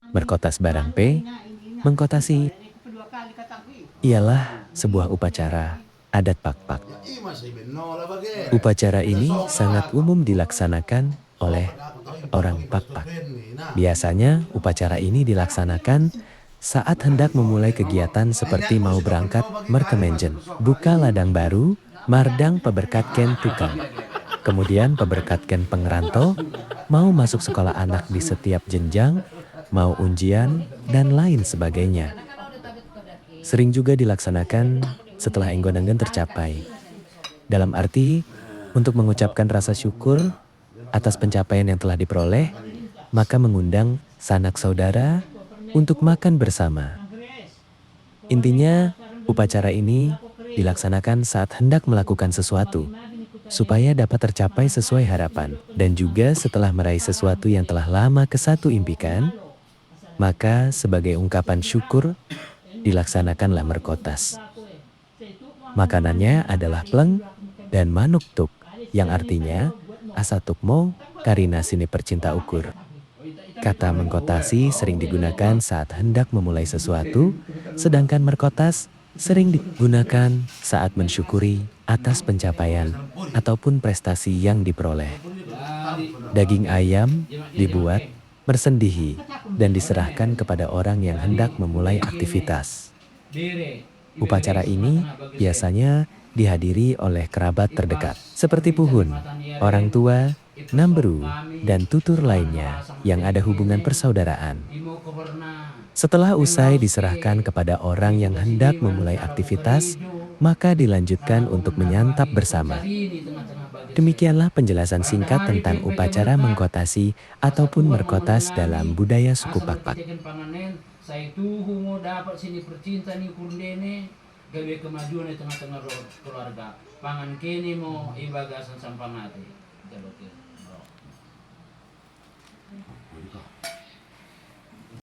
Merkotas barang P, mengkotasi ialah sebuah upacara adat Pakpak. Upacara ini sangat umum dilaksanakan oleh orang Pakpak. Biasanya upacara ini dilaksanakan saat hendak memulai kegiatan seperti mau berangkat merkemenjen, buka ladang baru, mardang peberkatken tukang. Kemudian peberkatken pengeranto, mau masuk sekolah anak di setiap jenjang, mau unjian, dan lain sebagainya. Sering juga dilaksanakan setelah enggon-enggon tercapai. Dalam arti, untuk mengucapkan rasa syukur atas pencapaian yang telah diperoleh, maka mengundang sanak saudara untuk makan bersama. Intinya, upacara ini dilaksanakan saat hendak melakukan sesuatu, supaya dapat tercapai sesuai harapan. Dan juga setelah meraih sesuatu yang telah lama kesatu impikan, maka sebagai ungkapan syukur, dilaksanakanlah merkotas. Makanannya adalah pleng dan manuk tuk, yang artinya asa tukmo karina sini percinta ukur. Kata mengkotasi sering digunakan saat hendak memulai sesuatu, sedangkan merkotas sering digunakan saat mensyukuri atas pencapaian ataupun prestasi yang diperoleh. Daging ayam dibuat, mersendihi, dan diserahkan kepada orang yang hendak memulai aktivitas. Upacara ini biasanya dihadiri oleh kerabat terdekat, seperti puhun, orang tua, namberu, dan tutur lainnya yang ada hubungan persaudaraan. Setelah usai diserahkan kepada orang yang hendak memulai aktivitas, maka dilanjutkan untuk menyantap bersama. Demikianlah penjelasan singkat tentang upacara mengkotasi ataupun merkotas dalam budaya suku Pakpak. Saya tuhu mo dapat sini percinta ni kundene gawe kemajuan di tengah-tengah keluarga. Pangan kini mo ibagasan sampangati.